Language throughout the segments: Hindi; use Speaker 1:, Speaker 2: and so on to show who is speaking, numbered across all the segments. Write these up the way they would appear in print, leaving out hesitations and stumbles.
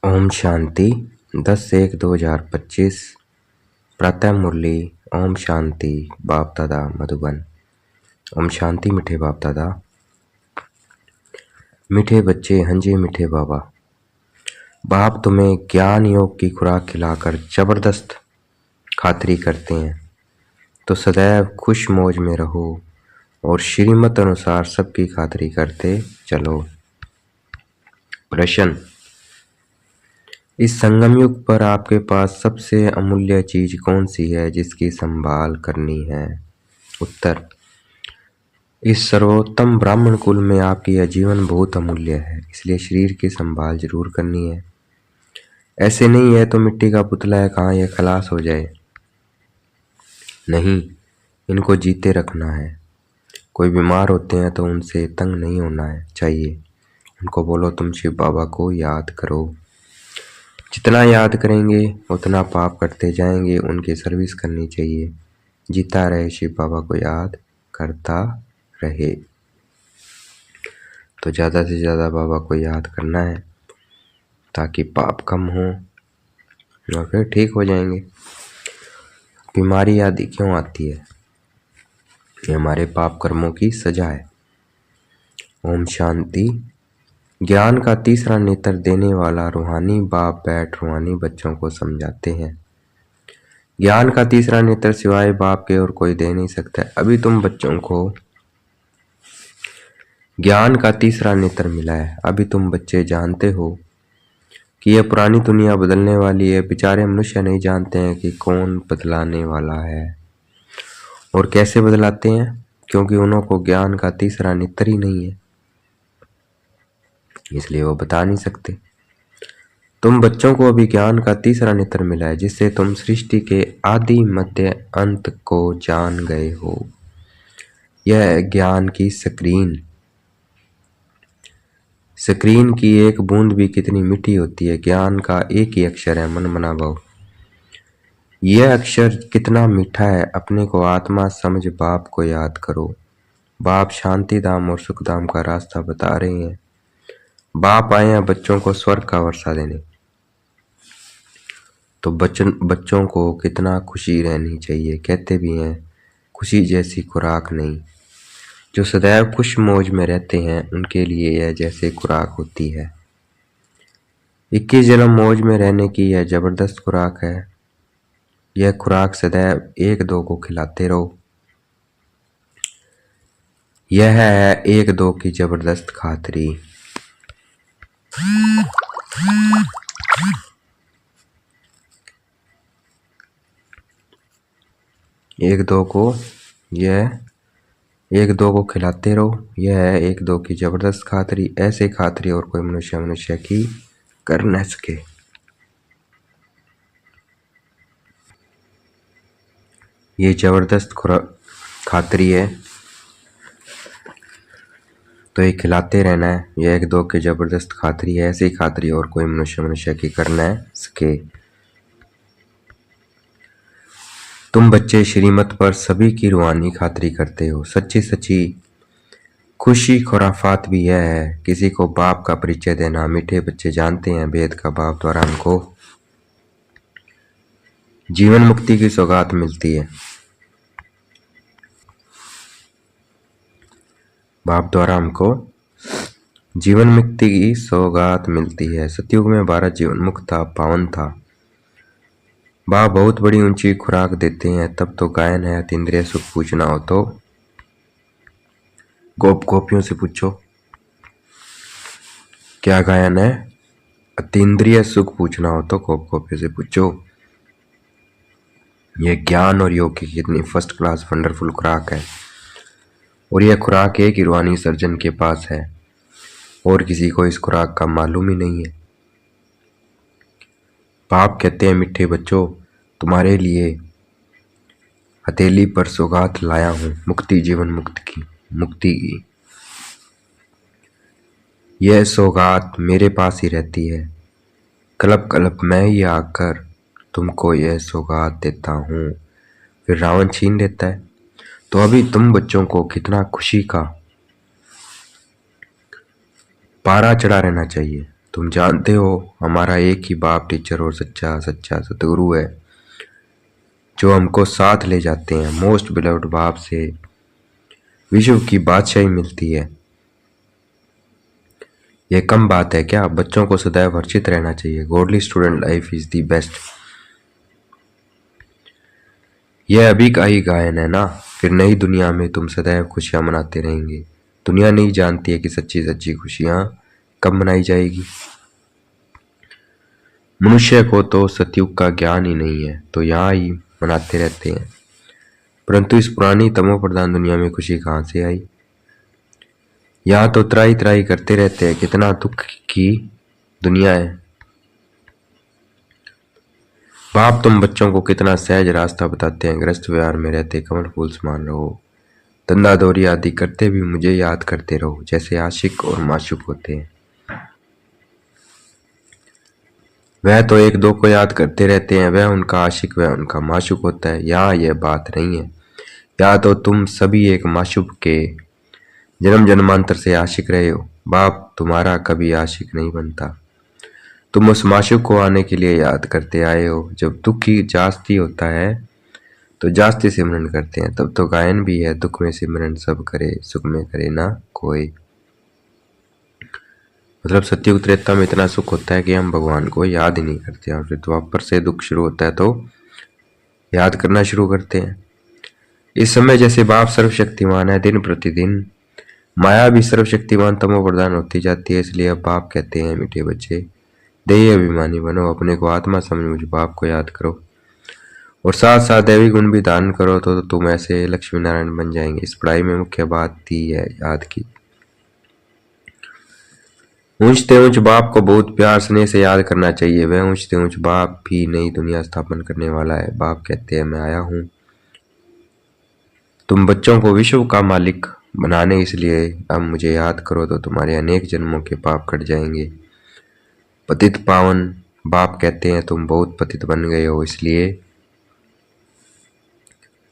Speaker 1: ओम शांति 10/1/2025 प्रातः मुरली। ओम शांति बाप दादा मधुबन। ओम शांति मीठे बाप दादा, मीठे बच्चे हंजे मीठे बाबा। बाप तुम्हें ज्ञान योग की खुराक खिलाकर जबरदस्त खातरी करते हैं, तो सदैव खुश मौज में रहो और श्रीमत अनुसार सबकी खातरी करते चलो। प्रश्न, इस संगम युग पर आपके पास सबसे अमूल्य चीज कौन सी है जिसकी संभाल करनी है? उत्तर, इस सर्वोत्तम ब्राह्मण कुल में आपकी यह जीवन बहुत अमूल्य है, इसलिए शरीर की संभाल जरूर करनी है। ऐसे नहीं है तो मिट्टी का पुतला है, कहाँ यह खलास हो जाए। नहीं, इनको जीते रखना है। कोई बीमार होते हैं तो उनसे तंग नहीं होना है चाहिए। उनको बोलो तुम शिव बाबा को याद करो। जितना याद करेंगे उतना पाप करते जाएंगे। उनकी सर्विस करनी चाहिए। जीता रहे, शिव बाबा को याद करता रहे। तो ज़्यादा से ज़्यादा बाबा को याद करना है ताकि पाप कम हो और फिर ठीक हो जाएंगे। बीमारी आदि क्यों आती है? ये हमारे पाप कर्मों की सजा है। ओम शांति। ज्ञान का तीसरा नेत्र देने वाला रूहानी बाप बैठ रूहानी बच्चों को समझाते हैं। ज्ञान का तीसरा नेत्र सिवाय बाप के और कोई दे नहीं सकता। अभी तुम बच्चों को ज्ञान का तीसरा नेत्र मिला है। अभी तुम बच्चे जानते हो कि यह पुरानी दुनिया बदलने वाली है। बेचारे मनुष्य नहीं जानते हैं कि कौन बदलाने वाला है और कैसे बदलाते हैं, क्योंकि उन्हों को ज्ञान का तीसरा नेत्र ही नहीं है, इसलिए वो बता नहीं सकते। तुम बच्चों को अभी ज्ञान का तीसरा नेत्र मिला है, जिससे तुम सृष्टि के आदि मध्य अंत को जान गए हो। यह ज्ञान की स्क्रीन की एक बूंद भी कितनी मीठी होती है। ज्ञान का एक ही अक्षर है, मन मना भाव। यह अक्षर कितना मीठा है। अपने को आत्मा समझ बाप को याद करो। बाप शांति धाम और सुख धाम का रास्ता बता रहे हैं। बाप आए हैं बच्चों को स्वर्ग का वर्षा देने। तो बच्चों को कितना खुशी रहनी चाहिए। कहते भी हैं खुशी जैसी खुराक नहीं। जो सदैव खुश मौज में रहते हैं उनके लिए यह जैसे खुराक होती है। 21 जन्म मौज में रहने की यह जबरदस्त खुराक है। यह खुराक सदैव एक दो को खिलाते रहो। यह है एक दो की जबरदस्त खातरी। एक दो को खिलाते रहो। यह है एक दो की जबरदस्त खातरी। ऐसे खातरी और कोई मनुष्य की कर न सके। ये जबरदस्त खातरी है, तो ये खिलाते रहना है। यह एक दो की जबरदस्त खातरी है। ऐसी खातरी और कोई मनुष्य की कर न सके। तुम बच्चे श्रीमत पर सभी की रूहानी खातरी करते हो। सच्ची खुशी खुराफात भी यह है किसी को बाप का परिचय देना। मीठे बच्चे जानते हैं वेद का बाप द्वारा हमको जीवन मुक्ति की सौगात मिलती है। बाप द्वारा हमको जीवन मुक्ति की सौगात मिलती है। सतयुग में भारत जीवन मुक्त था, पावन था। बाप बहुत बड़ी ऊंची खुराक देते हैं। तब तो गायन है अतीन्द्रिय सुख पूछना हो तो गोपियों से पूछो। क्या गायन है? अतीन्द्रिय सुख पूछना हो तो गोपियों से पूछो। यह ज्ञान और योग की कितनी फर्स्ट क्लास वंडरफुल खुराक है। और यह खुराक एक ही रूहानी सर्जन के पास है और किसी को इस खुराक का मालूम ही नहीं है। बाप कहते हैं मीठे बच्चों, तुम्हारे लिए हथेली पर सौगात लाया हूं मुक्ति, जीवन मुक्ति की। यह सौगात मेरे पास ही रहती है। कल्प मैं ही आकर तुमको यह सौगात देता हूं। फिर रावण छीन लेता है। तो अभी तुम बच्चों को कितना खुशी का पारा चढ़ा रहना चाहिए। तुम जानते हो हमारा एक ही बाप टीचर और सच्चा सच्चा सतगुरु है, जो हमको साथ ले जाते हैं। मोस्ट बिलव्ड बाप से विश्व की बादशाही मिलती है। यह कम बात है क्या? बच्चों को सदैव हर्षित रहना चाहिए। Godly student life is the best. यह अभी का ही गायन है ना, फिर नई दुनिया में तुम सदैव खुशियां मनाते रहेंगे। दुनिया नहीं जानती है कि सच्ची सच्ची खुशियां कब मनाई जाएगी। मनुष्य को तो सतयुग का ज्ञान ही नहीं है, तो यहाँ ही मनाते रहते हैं। परंतु इस पुरानी तमो प्रधान दुनिया में खुशी कहाँ से आई? यहाँ तो त्राही त्राही करते रहते हैं। कितना दुख की दुनिया है। बाप तुम बच्चों को कितना सहज रास्ता बताते हैं। ग्रस्त व्यवहार में रहते कमल फूल समान रहो। धंधा दौरी आदि करते भी मुझे याद करते रहो, जैसे आशिक और माशूक होते हैं। वह तो एक दो को याद करते रहते हैं, वह उनका आशिक वह उनका माशूक होता है। यहाँ यह बात नहीं है। यहाँ तो तुम सभी एक माशूक के जन्म जन्मांतर से आशिक रहे हो। बाप तुम्हारा कभी आशिक नहीं बनता। तुम उस माशूक को आने के लिए याद करते आए हो। जब दुख ही जास्ती होता है तो जास्ती सिमरन करते हैं। तब तो गायन भी है, दुख में सिमरन सब करे, सुख में करे ना कोई। मतलब सतयुग त्रेता में इतना सुख होता है कि हम भगवान को याद ही नहीं करते, और फिर द्वापर से दुख शुरू होता है तो याद करना शुरू करते हैं। इस समय जैसे बाप सर्वशक्तिमान है, दिन प्रतिदिन माया भी सर्वशक्तिमान तमो प्रधान होती जाती है। इसलिए अब बाप कहते हैं, मीठे बच्चे देही अभिमानी बनो, अपने को आत्मा समझ मुझ बाप को याद करो और साथ साथ दैवी गुण भी धारण करो, तो तुम ऐसे लक्ष्मी नारायण बन जाएंगे। इस पढ़ाई में मुख्य बात थी है याद की। ऊंचते ऊंच बाप को बहुत प्यार स्नेह से याद करना चाहिए। वह ऊंचते ऊंच बाप भी नई दुनिया स्थापन करने वाला है। बाप कहते हैं, मैं आया हूँ तुम बच्चों को विश्व का मालिक बनाने, इसलिए अब मुझे याद करो तो तुम्हारे अनेक जन्मों के पाप कट जाएंगे। पतित पावन बाप कहते हैं, तुम बहुत पतित बन गए हो, इसलिए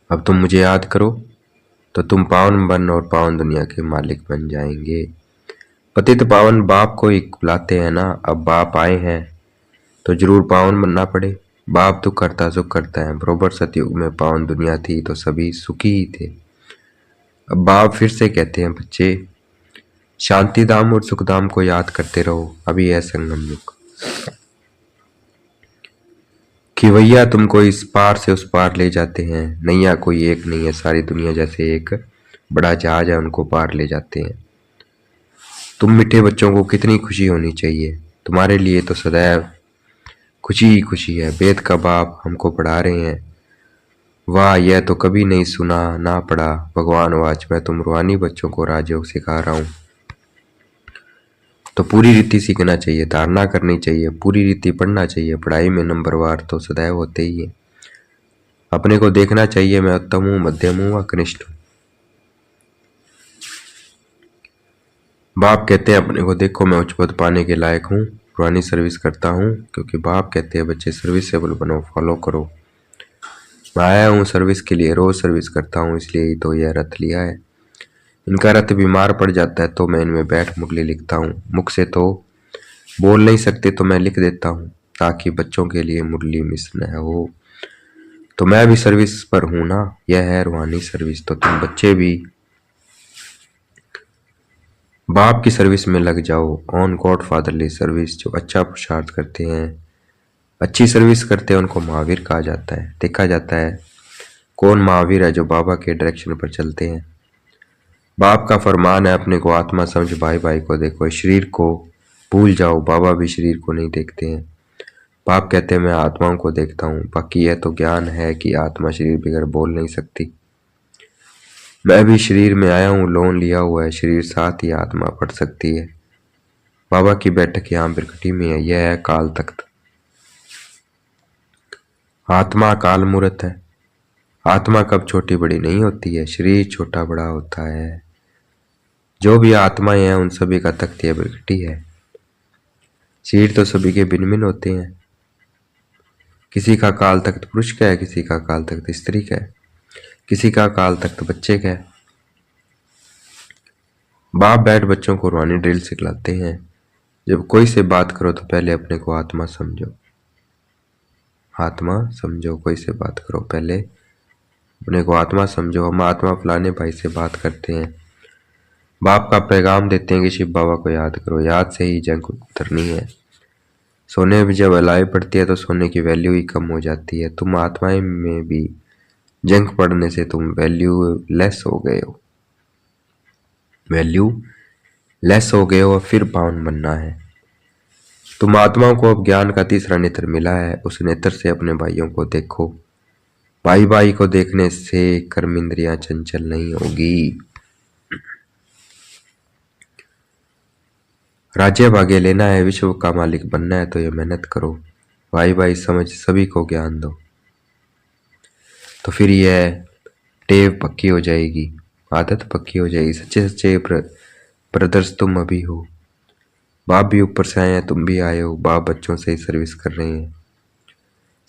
Speaker 1: अब तुम मुझे याद करो तो तुम पावन बन और पावन दुनिया के मालिक बन जाएंगे। पतित पावन बाप को ही बुलाते हैं ना। अब बाप आए हैं तो जरूर पावन बनना पड़े। बाप दुख करता सुख करता है। बरोबर सतयुग में पावन दुनिया थी तो सभी सुखी ही थे। अब बाप फिर से कहते हैं, बच्चे शांति धाम और सुख धाम को याद करते रहो। अभी है संगम युग कि भैया तुमको इस पार से उस पार ले जाते हैं। नैया कोई एक नहीं है, सारी दुनिया जैसे एक बड़ा जहाज है, उनको पार ले जाते हैं। तुम मीठे बच्चों को कितनी खुशी होनी चाहिए। तुम्हारे लिए तो सदैव खुशी ही खुशी है। वेद का बाप हमको पढ़ा रहे हैं। वाह, यह तो कभी नहीं सुना ना पढ़ा। भगवान वाच, मैं तुम रूहानी बच्चों को राजयोग सिखा रहा हूँ। तो पूरी रीति सीखना चाहिए, धारणा करनी चाहिए, पूरी रीति पढ़ना चाहिए। पढ़ाई में नंबरवार तो सदैव होते ही है। अपने को देखना चाहिए, मैं उत्तम हूँ, मध्यम हूँ, कनिष्ठ हूँ। बाप कहते हैं, अपने को देखो, मैं उच्च पद पाने के लायक हूँ, पुरानी सर्विस करता हूँ। क्योंकि बाप कहते हैं, बच्चे सर्विसेबल बनो, फॉलो करो। मैं आया हूँ सर्विस के लिए, रोज सर्विस करता हूँ, इसलिए ही तो यह रथ लिया है। इनका रथ बीमार पड़ जाता है तो मैं इनमें बैठ मुरली लिखता हूँ। मुख से तो बोल नहीं सकते तो मैं लिख देता हूँ, ताकि बच्चों के लिए मुरली मिस न हो। तो मैं भी सर्विस पर हूँ ना, यह है रूहानी सर्विस। तो तुम बच्चे भी बाप की सर्विस में लग जाओ। On God fatherly service. जो अच्छा पुरुषार्थ करते हैं, अच्छी सर्विस करते हैं, उनको महावीर कहा जाता है। देखा जाता है कौन महावीर है, जो बाबा के डायरेक्शन पर चलते हैं। बाप का फरमान है, अपने को आत्मा समझ, भाई भाई को देखो, शरीर को भूल जाओ। बाबा भी शरीर को नहीं देखते हैं। बाप कहते हैं, मैं आत्माओं को देखता हूँ। बाकी यह तो ज्ञान है कि आत्मा शरीर बगैर बोल नहीं सकती। मैं भी शरीर में आया हूँ, लोन लिया हुआ है, शरीर साथ ही आत्मा पढ़ सकती है। बाबा की बैठक यहाँ बिरकटी में है। यह है काल तख्त। आत्मा काल मूर्त है। आत्मा कब छोटी बड़ी नहीं होती है, शरीर छोटा बड़ा होता है। जो भी आत्माएं हैं उन सभी का तख्त यह बिरकटी है। शरीर तो सभी के भिन्न भिन्न होते हैं। किसी का काल तख्त पुरुष का है, किसी का काल तख्त स्त्री का है, किसी का काल तख्त बच्चे का है। बाप बैठ बच्चों को रूहानी ड्रिल सिखलाते हैं। जब कोई से बात करो तो पहले अपने को आत्मा समझो। आत्मा समझो, कोई से बात करो पहले अपने को आत्मा समझो। हम आत्मा फलाने भाई से बात करते हैं, बाप का पैगाम देते हैं कि शिव बाबा को याद करो, याद से ही जंग उतरनी है। सोने में जब अलाई पड़ती है तो सोने की वैल्यू ही कम हो जाती है। तुम आत्माएं में भी जंग पड़ने से तुम वैल्यू लेस हो गए हो, वैल्यू लेस हो गए हो और फिर पावन बनना है। तुम आत्माओं को अब ज्ञान का तीसरा नेत्र मिला है, उस नेत्र से अपने भाइयों को देखो। भाई भाई को देखने से कर्म इंद्रियां चंचल नहीं होगी। राज्य भाग्य लेना है, विश्व का मालिक बनना है तो ये मेहनत करो। भाई भाई समझ सभी को ज्ञान दो, तो फिर यह टेव पक्की हो जाएगी, आदत पक्की हो जाएगी। सच्चे सच्चे ब्रदर्स तुम अभी हो। बाप भी ऊपर से आए हैं, तुम भी आए हो। बाप बच्चों से ही सर्विस कर रहे हैं।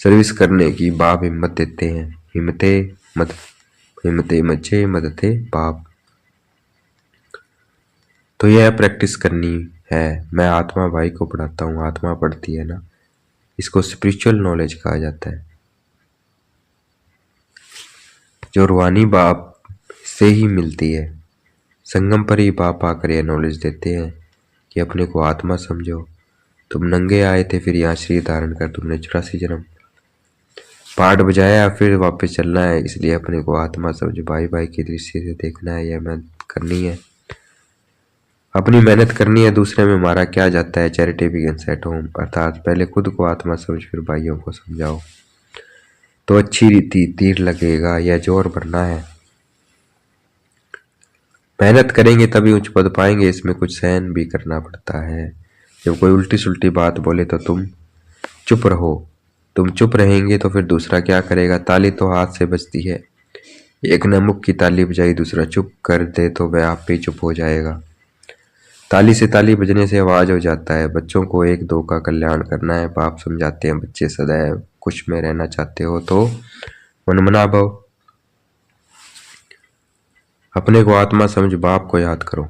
Speaker 1: सर्विस करने की बाप हिम्मत देते हैं। हिम्मते मचे मदते बाप। तो यह प्रैक्टिस करनी है। मैं आत्मा भाई को पढ़ाता हूँ, आत्मा पढ़ती है ना, इसको स्पिरिचुअल नॉलेज कहा जाता है, जो रूहानी बाप से ही मिलती है। संगम पर ही बाप आकर यह नॉलेज देते हैं कि अपने को आत्मा समझो। तुम नंगे आए थे, फिर यहाँ शरीर धारण कर तुमने 84 जन्म पाठ बजाया, फिर वापस चलना है। इसलिए अपने को आत्मा समझो, भाई भाई की दृष्टि से देखना है, यह मेहनत करनी है, अपनी मेहनत करनी है। दूसरे में मारा क्या जाता है, चैरिटी बिगिंस एट होम, अर्थात पहले खुद को आत्मा समझ फिर भाइयों को समझाओ तो अच्छी रीति तीर लगेगा। यह जोर भरना है, मेहनत करेंगे तभी उच्च पद पाएंगे। इसमें कुछ सहन भी करना पड़ता है। जब कोई उल्टी सुल्टी बात बोले तो तुम चुप रहो। तुम चुप रहेंगे तो फिर दूसरा क्या करेगा। ताली तो हाथ से बजती है, एक ने मुख की ताली बजाई, दूसरा चुप कर दे तो वह आप ही चुप हो जाएगा। ताली से ताली बजने से आवाज हो जाता है। बच्चों को एक दो का कल्याण करना है। बाप समझाते हैं, बच्चे सदैव खुश में रहना चाहते हो तो मनमना भव। अपने को आत्मा समझ बाप को याद करो,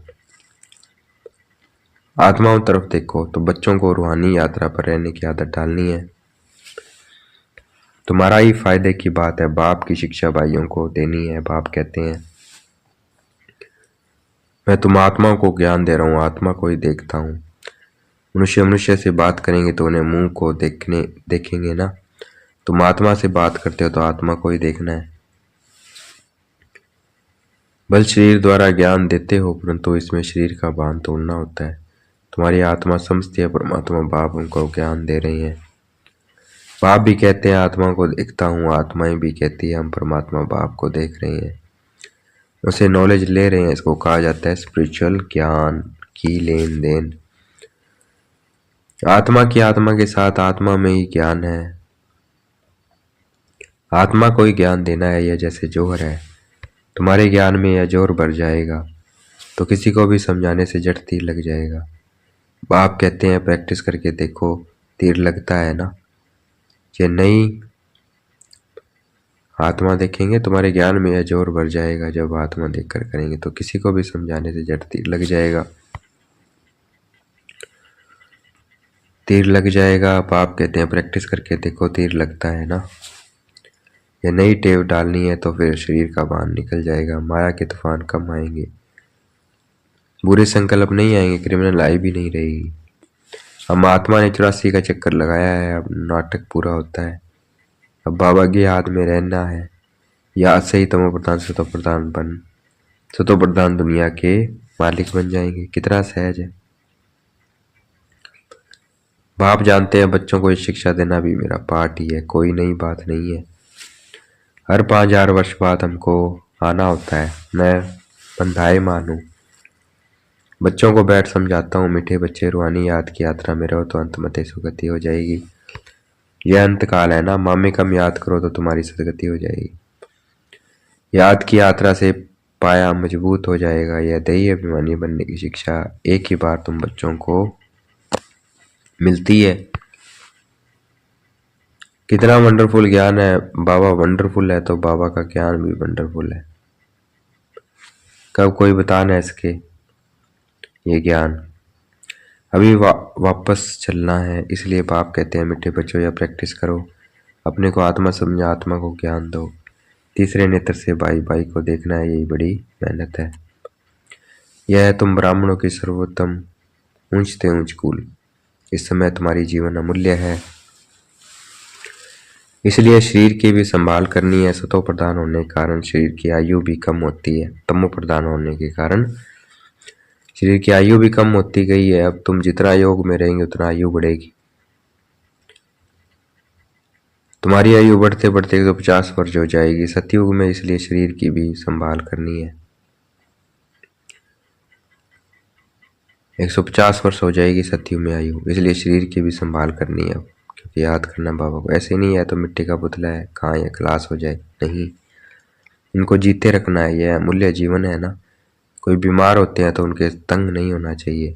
Speaker 1: आत्माओं तरफ देखो। तो बच्चों को रूहानी यात्रा पर रहने की आदत डालनी है। तुम्हारा ही फायदे की बात है। बाप की शिक्षा भाइयों को देनी है। बाप कहते हैं, मैं तुम आत्माओं को ज्ञान दे रहा हूँ, आत्मा को ही देखता हूँ। मनुष्य मनुष्य से बात करेंगे तो उन्हें मुंह को देखेंगे ना। तुम आत्मा से बात करते हो तो आत्मा को ही देखना है। बल शरीर द्वारा ज्ञान देते हो, परंतु इसमें शरीर का बांध तोड़ना होता है। तुम्हारी आत्मा समझती है परमात्मा बाप उनको ज्ञान दे रहे हैं। बाप भी कहते हैं आत्मा को देखता हूँ, आत्माएं भी कहती है हम परमात्मा बाप को देख रहे हैं, उसे नॉलेज ले रहे हैं। इसको कहा जाता है स्पिरिचुअल ज्ञान की लेन देन। आत्मा की आत्मा के साथ आत्मा में ही ज्ञान है। आत्मा को ही ज्ञान देना है। यह जैसे जोहर है, तुम्हारे ज्ञान में यह जोर भर जाएगा तो किसी को भी समझाने से जट तीर लग जाएगा। बाप कहते हैं प्रैक्टिस करके देखो, तीर लगता है ना। ये नई आत्मा देखेंगे, तुम्हारे ज्ञान में यह जोर भर जाएगा। जब आत्मा देखकर करेंगे तो किसी को भी समझाने से जट तीर लग जाएगा, तीर लग जाएगा। बाप कहते हैं प्रैक्टिस करके देखो, तीर लगता है ना। ये नई टेव डालनी है तो फिर शरीर का बांध निकल जाएगा। माया के तूफान कम आएंगे, बुरे संकल्प नहीं आएंगे, क्रिमिनल आई भी नहीं रहेगी। हम आत्मा ने 84 का चक्कर लगाया है, अब नाटक पूरा होता है। अब बाबा की याद में रहना है। याद से ही तमो प्रधान सतो प्रधान दुनिया के मालिक बन जाएंगे। कितना सहज है। बाप जानते हैं बच्चों को शिक्षा देना भी मेरा पार्ट ही है, कोई नई बात नहीं है। हर 5000 वर्ष बाद हमको आना होता है। मैं बंधाए मानूं, बच्चों को बैठ समझाता हूँ, मीठे बच्चे रूहानी याद की यात्रा में रहो तो अंत मते सुगति हो जाएगी। यह अंत काल है ना, मामे कम याद करो तो तुम्हारी सदगति हो जाएगी। याद की यात्रा से पाया मजबूत हो जाएगा। यह दैही अभिमानी बनने की शिक्षा एक ही बार तुम बच्चों को मिलती है। कितना वंडरफुल ज्ञान है। बाबा वंडरफुल है तो बाबा का ज्ञान भी वंडरफुल है। कब कोई बता ना इसके ये ज्ञान। अभी वापस चलना है, इसलिए बाप कहते हैं मीठे बच्चों या प्रैक्टिस करो, अपने को आत्मा समझो, आत्मा को ज्ञान दो। तीसरे नेत्र से भाई भाई को देखना है, यही बड़ी मेहनत है। यह है तुम ब्राह्मणों की सर्वोत्तम ऊंचते ऊंच कुल। इस समय तुम्हारी जीवन अमूल्य है, इसलिए शरीर की भी संभाल करनी है। सतो प्रधान होने के कारण शरीर की आयु भी कम होती है, तमो प्रधान होने के कारण शरीर की आयु भी कम होती गई है। अब तुम जितना योग में रहेंगे उतना आयु बढ़ेगी। तुम्हारी आयु बढ़ते बढ़ते 150 वर्ष हो जाएगी सतयुग में, इसलिए शरीर की भी संभाल करनी है। 150 वर्ष हो जाएगी सतयुग में आयु, इसलिए शरीर की भी संभाल करनी है। क्योंकि याद करना बाबा को, ऐसे नहीं है तो मिट्टी का पुतला है, कहाँ ये क्लास हो जाए, नहीं, इनको जीते रखना है। यह अमूल्य जीवन है ना। कोई बीमार होते हैं तो उनके तंग नहीं होना चाहिए,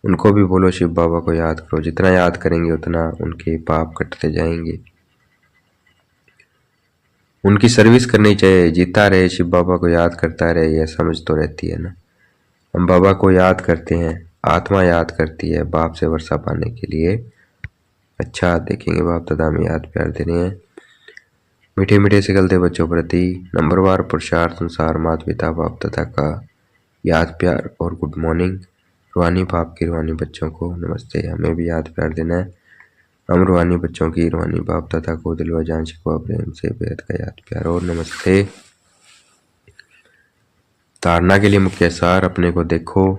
Speaker 1: उनको भी बोलो शिव बाबा को याद करो। जितना याद करेंगे उतना उनके पाप कटते जाएंगे। उनकी सर्विस करनी चाहिए, जीता रहे, शिव बाबा को याद करता रहे, यह समझ तो रहती है ना। हम बाबा को याद करते हैं, आत्मा याद करती है बाप से वर्षा पाने के लिए। अच्छा देखेंगे बाप दादा में याद प्यार दे रहे हैं। मीठे मीठे से गलते बच्चों प्रति नंबरवार पुरुषार्थ संसार माता पिता बाप दादा का याद प्यार और गुड मॉर्निंग। रूहानी बाप की रूहानी बच्चों को नमस्ते। हमें भी याद प्यार देना है। हम रूहानी बच्चों की रूहानी बाप दादा को दिल व जान शिकवा प्रेम से बेहद का याद प्यार और नमस्ते। धारणा के लिए मुख्य सार, अपने को देखो,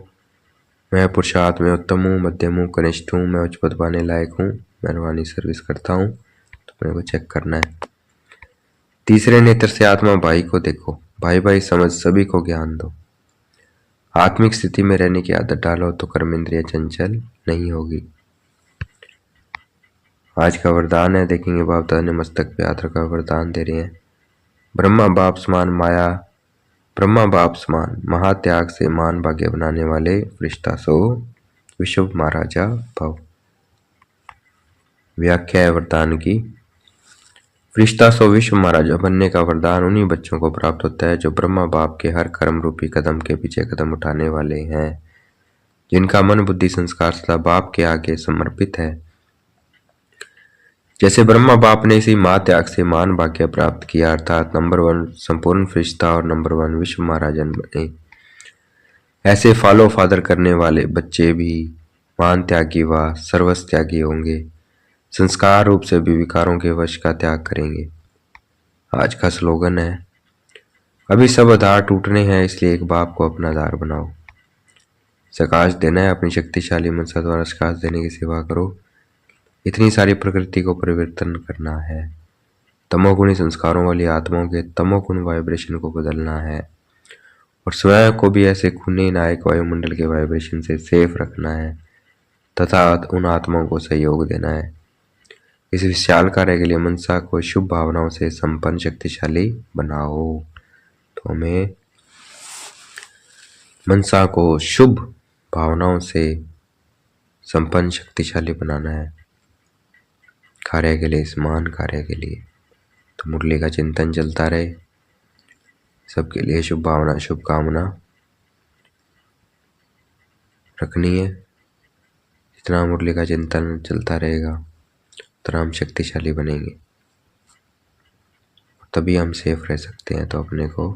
Speaker 1: मैं पुरुषार्थ में उत्तम हूँ, मध्यम हूँ, कनिष्ठ हूँ, मैं उच्च पद पाने लायक हूँ, मैं रूहानी सर्विस करता हूँ, तो अपने को चेक करना है। तीसरे नेत्र से आत्मा भाई को देखो, भाई भाई समझ सभी को ज्ञान दो। आत्मिक स्थिति में रहने की आदत डालो तो कर्म इंद्रिय चंचल नहीं होगी। आज का वरदान है, देखेंगे बाप दादा ने मस्तक पे हाथ रखा वरदान दे रहे हैं। ब्रह्मा बाप समान माया, ब्रह्मा बाप समान महात्याग से मान भाग्य बनाने वाले फरिश्ता सो विश्व महाराजा भव। व्याख्या है वरदान की। फरिश्ता सो विश्व महाराजा बनने का वरदान उन्हीं बच्चों को प्राप्त होता है जो ब्रह्मा बाप के हर कर्म रूपी कदम के पीछे कदम उठाने वाले हैं, जिनका मन बुद्धि संस्कार सदा बाप के आगे समर्पित है। जैसे ब्रह्मा बाप ने इसी महात्याग से मान भाग्य प्राप्त किया, अर्थात नंबर 1 संपूर्ण फरिश्ता और नंबर 1 विश्व महाराजन बने, ऐसे फॉलो फादर करने वाले बच्चे भी मान त्यागी व सर्वस्व त्यागी होंगे। संस्कार रूप से भी विकारों के वश का त्याग करेंगे। आज का स्लोगन है, अभी सब आधार टूटने हैं, इसलिए एक बाप को अपना आधार बनाओ। सकाश देना है, अपनी शक्तिशाली मनसा द्वारा सकाश देने की सेवा करो। इतनी सारी प्रकृति को परिवर्तन करना है। तमोगुणी संस्कारों वाली आत्माओं के तमोगुण वाइब्रेशन को बदलना है और स्वयं को भी ऐसे खूनी नायक वायुमंडल के वाइब्रेशन से सेफ रखना है तथा उन आत्माओं को सहयोग देना है। इस विशाल कार्य के लिए मनसा को शुभ भावनाओं से संपन्न शक्तिशाली बनाओ। तो हमें मनसा को शुभ भावनाओं से संपन्न शक्तिशाली बनाना है कार्य के लिए, इस महान कार्य के लिए। तो मुरली का चिंतन चलता रहे, सबके लिए शुभ भावना शुभकामना रखनी है। जितना मुरली का चिंतन चलता रहेगा उतना हम शक्तिशाली बनेंगे, तभी हम सेफ रह सकते हैं। तो अपने को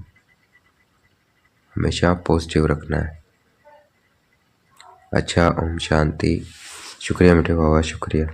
Speaker 1: हमेशा पॉजिटिव रखना है। अच्छा, ओम शांति। शुक्रिया मीठे बाबा, शुक्रिया।